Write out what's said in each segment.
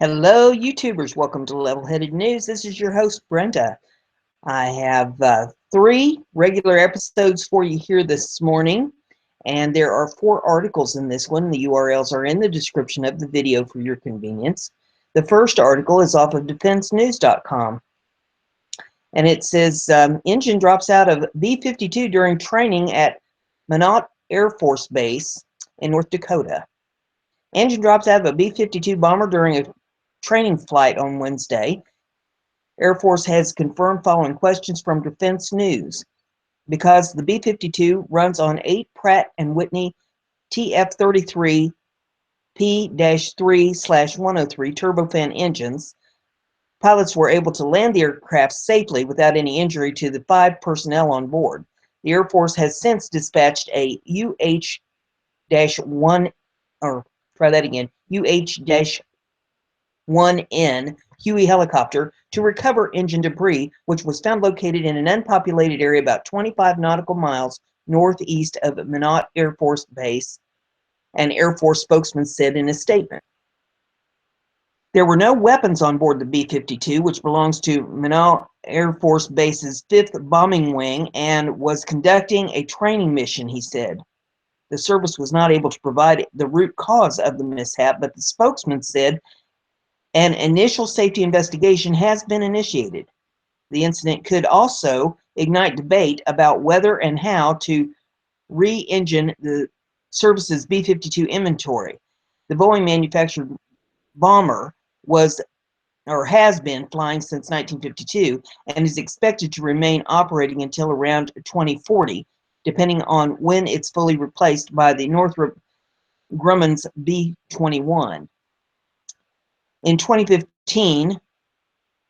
Hello, YouTubers. Welcome to Level-Headed News. This is your host, Brenda. I have three regular episodes for you here this morning, and there are 4 articles in this one. The URLs are in the description of the video for your convenience. The first article is off of defensenews.com, and it says, engine drops out of B52 during training at Minot Air Force Base in North Dakota. Engine drops out of a B-52 bomber during a training flight on Wednesday. Air Force has confirmed following questions from Defense News. Because the B-52 runs on 8 Pratt & Whitney TF-33 P-3/103 turbofan engines, pilots were able to land the aircraft safely without any injury to the 5 personnel on board. The Air Force has since dispatched a UH-1, or try that again, UH-1N Huey helicopter to recover engine debris, which was found located in an unpopulated area about 25 nautical miles northeast of Minot Air Force Base, an Air Force spokesman said in a statement. There were no weapons on board the B-52, which belongs to Minot Air Force Base's 5th Bombing Wing and was conducting a training mission, he said. The service was not able to provide the root cause of the mishap, but the spokesman said an initial safety investigation has been initiated. The incident could also ignite debate about whether and how to re-engine the service's B-52 inventory. The Boeing manufactured bomber was or has been flying since 1952 and is expected to remain operating until around 2040, depending on when it's fully replaced by the Northrop Grumman's B-21. In 2015,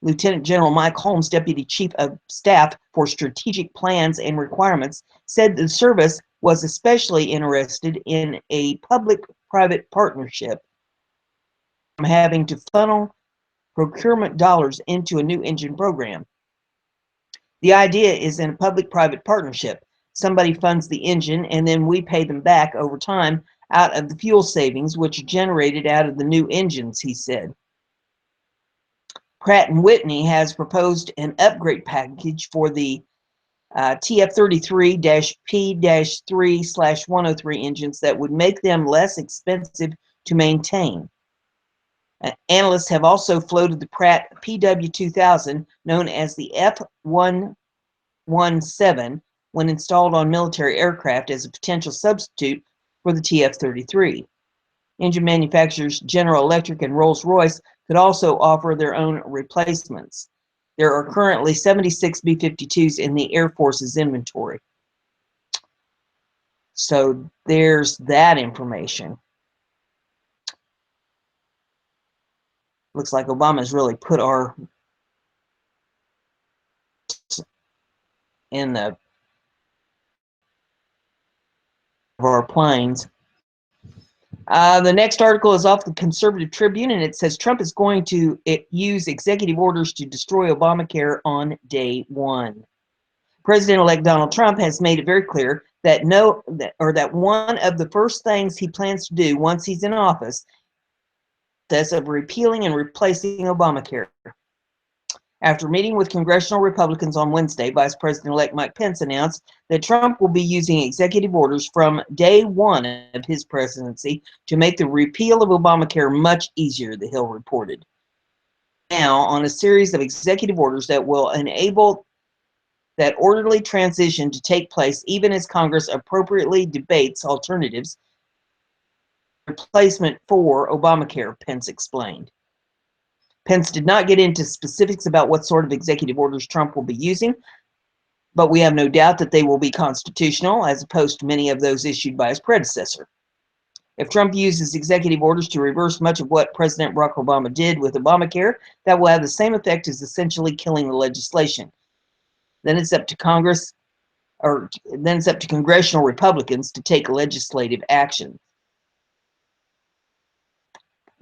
Lieutenant General Mike Holmes, Deputy Chief of Staff for Strategic Plans and Requirements, said the service was especially interested in a public-private partnership, from having to funnel procurement dollars into a new engine program. The idea is in a public-private partnership. Somebody funds the engine, and then we pay them back over time out of the fuel savings, which are generated out of the new engines, he said. Pratt & Whitney has proposed an upgrade package for the TF-33-P-3/103 engines that would make them less expensive to maintain. Analysts have also floated the Pratt PW2000, known as the F117, when installed on military aircraft, as a potential substitute for the TF-33. Engine manufacturers General Electric and Rolls-Royce could also offer their own replacements. There are currently 76 B-52s in the Air Force's inventory. So there's that information. Looks like Obama's really put our in the of our planes. The next article is off the Conservative Tribune, and it says Trump is going to use executive orders to destroy Obamacare on day 1. President-elect Donald Trump has made it very clear that one of the first things he plans to do once he's in office is of repealing and replacing Obamacare. After meeting with congressional Republicans on Wednesday, Vice President-elect Mike Pence announced that Trump will be using executive orders from day 1 of his presidency to make the repeal of Obamacare much easier, the Hill reported. Now, on a series of executive orders that will enable that orderly transition to take place even as Congress appropriately debates alternatives replacement for Obamacare, Pence explained. Pence did not get into specifics about what sort of executive orders Trump will be using, but we have no doubt that they will be constitutional, as opposed to many of those issued by his predecessor. If Trump uses executive orders to reverse much of what President Barack Obama did with Obamacare, that will have the same effect as essentially killing the legislation. Then it's up to congressional Republicans to take legislative action.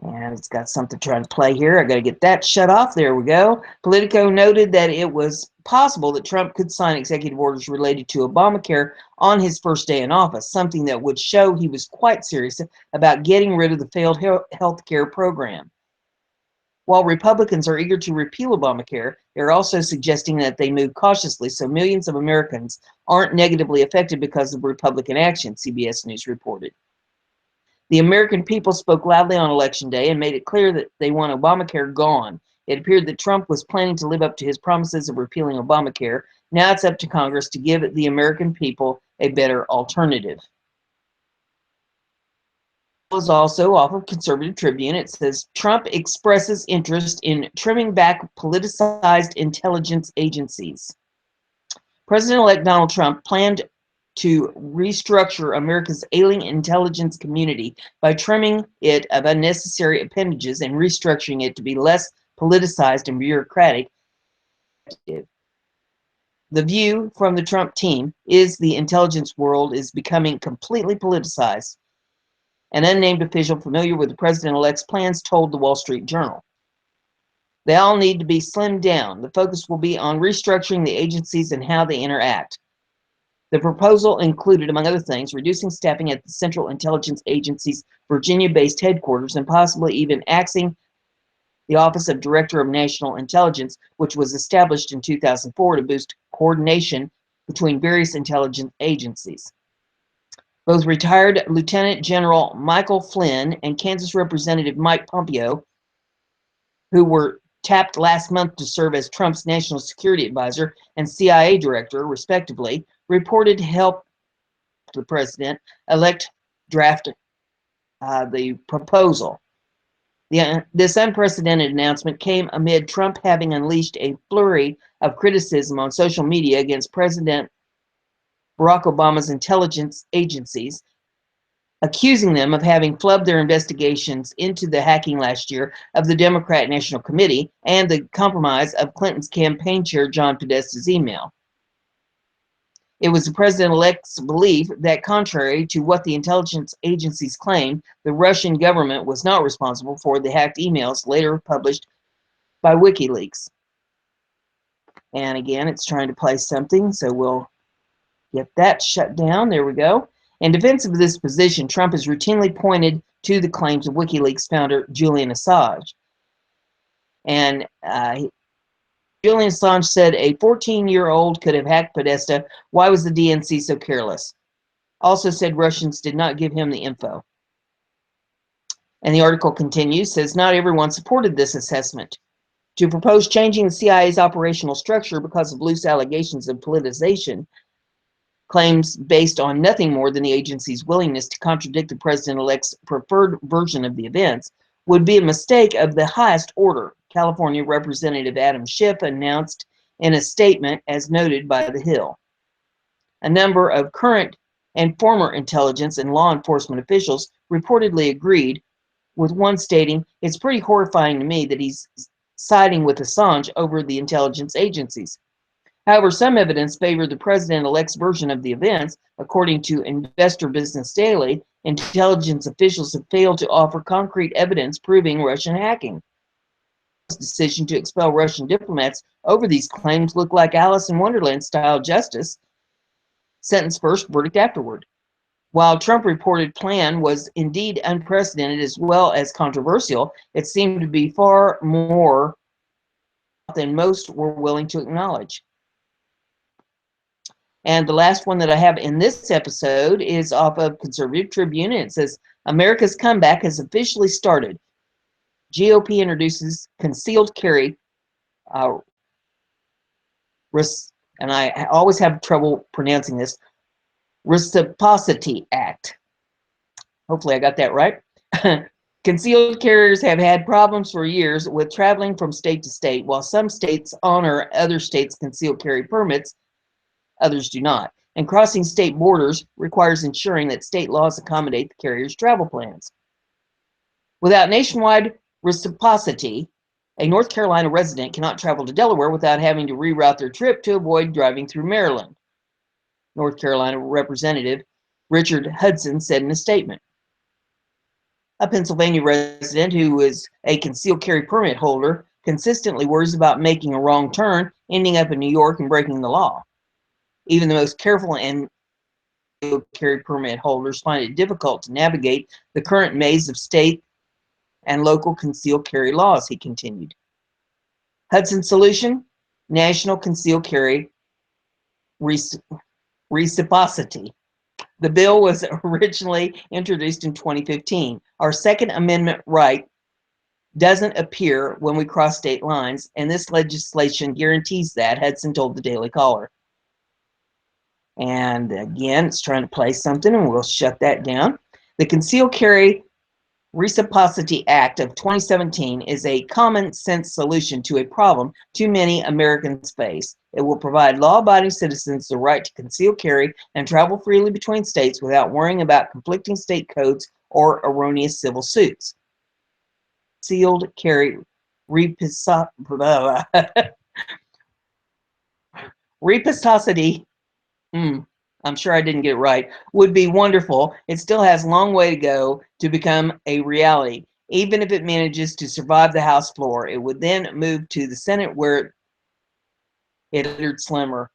And it's got something trying to play here. I got to get that shut off. There we go. Politico noted that it was possible that Trump could sign executive orders related to Obamacare on his first day in office, something that would show he was quite serious about getting rid of the failed health care program. While Republicans are eager to repeal Obamacare, they're also suggesting that they move cautiously so millions of Americans aren't negatively affected because of Republican action, CBS News reported. The American people spoke loudly on Election Day and made it clear that they want Obamacare gone. It appeared that Trump was planning to live up to his promises of repealing Obamacare. Now it's up to Congress to give the American people a better alternative. It was also off of Conservative Tribune. It says, Trump expresses interest in trimming back politicized intelligence agencies. President-elect Donald Trump planned to restructure America's ailing intelligence community by trimming it of unnecessary appendages and restructuring it to be less politicized and bureaucratic. The view from the Trump team is the intelligence world is becoming completely politicized. An unnamed official familiar with the president-elect's plans told the Wall Street Journal. They all need to be slimmed down. The focus will be on restructuring the agencies and how they interact. The proposal included, among other things, reducing staffing at the Central Intelligence Agency's Virginia-based headquarters and possibly even axing the Office of Director of National Intelligence, which was established in 2004 to boost coordination between various intelligence agencies. Both retired Lieutenant General Michael Flynn and Kansas Representative Mike Pompeo, who were tapped last month to serve as Trump's national security advisor and CIA director, respectively, reported help the president-elect draft the proposal. This unprecedented announcement came amid Trump having unleashed a flurry of criticism on social media against President Barack Obama's intelligence agencies, accusing them of having flubbed their investigations into the hacking last year of the Democrat National Committee and the compromise of Clinton's campaign chair John Podesta's email. It was the president-elect's belief that, contrary to what the intelligence agencies claimed, the Russian government was not responsible for the hacked emails later published by WikiLeaks. And again, it's trying to play something, so we'll get that shut down. There we go. In defense of this position, Trump has routinely pointed to the claims of WikiLeaks founder Julian Assange. And Julian Assange said a 14-year-old could have hacked Podesta. Why was the DNC so careless? Also said Russians did not give him the info. And the article continues, says not everyone supported this assessment. To propose changing the CIA's operational structure because of loose allegations of politicization, claims based on nothing more than the agency's willingness to contradict the president-elect's preferred version of the events, would be a mistake of the highest order, California Representative Adam Schiff announced in a statement as noted by The Hill. A number of current and former intelligence and law enforcement officials reportedly agreed, with one stating, "It's pretty horrifying to me that he's siding with Assange over the intelligence agencies." However, some evidence favored the president-elect's version of the events. According to Investor Business Daily, intelligence officials have failed to offer concrete evidence proving Russian hacking. The decision to expel Russian diplomats over these claims looked like Alice in Wonderland-style justice. Sentence first, verdict afterward. While Trump reported plan was indeed unprecedented as well as controversial, it seemed to be far more than most were willing to acknowledge. And the last one that I have in this episode is off of Conservative Tribune, and it says, America's comeback has officially started. GOP introduces concealed carry, and I always have trouble pronouncing this, Reciprocity Act. Hopefully I got that right. Concealed carriers have had problems for years with traveling from state to state. While some states honor other states' concealed carry permits, others do not. And crossing state borders requires ensuring that state laws accommodate the carrier's travel plans. Without nationwide reciprocity, a North Carolina resident cannot travel to Delaware without having to reroute their trip to avoid driving through Maryland, North Carolina Representative Richard Hudson said in a statement. A Pennsylvania resident who is a concealed carry permit holder consistently worries about making a wrong turn, ending up in New York and breaking the law. Even the most careful and carry permit holders find it difficult to navigate the current maze of state and local concealed carry laws, he continued. Hudson solution, national concealed carry reciprocity. The bill was originally introduced in 2015. Our Second Amendment right doesn't appear when we cross state lines, and this legislation guarantees that, Hudson told the Daily Caller. And again, it's trying to play something, and we'll shut that down. The Concealed Carry Reciprocity Act of 2017 is a common sense solution to a problem too many Americans face. It will provide law-abiding citizens the right to conceal carry and travel freely between states without worrying about conflicting state codes or erroneous civil suits. Concealed carry reciprocity, I'm sure I didn't get it right, would be wonderful. It still has a long way to go to become a reality. Even if it manages to survive the House floor, it would then move to the Senate where it entered slimmer.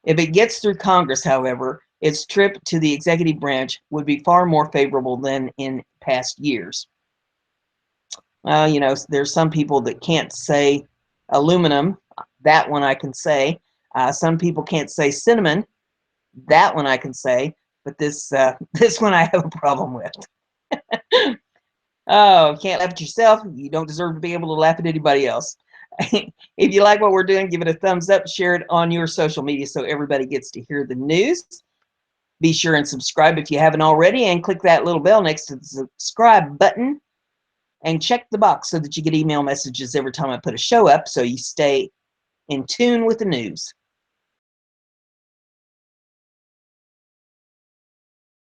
If it gets through Congress, however, its trip to the executive branch would be far more favorable than in past years. You know, there's some people that can't say aluminum. That one I can say. Some people can't say cinnamon. That one I can say. But this this one I have a problem with. Oh, can't laugh at yourself. You don't deserve to be able to laugh at anybody else. If you like what we're doing, give it a thumbs up, share it on your social media so everybody gets to hear the news. Be sure and subscribe if you haven't already, and click that little bell next to the subscribe button, and check the box so that you get email messages every time I put a show up, so you stay in tune with the news.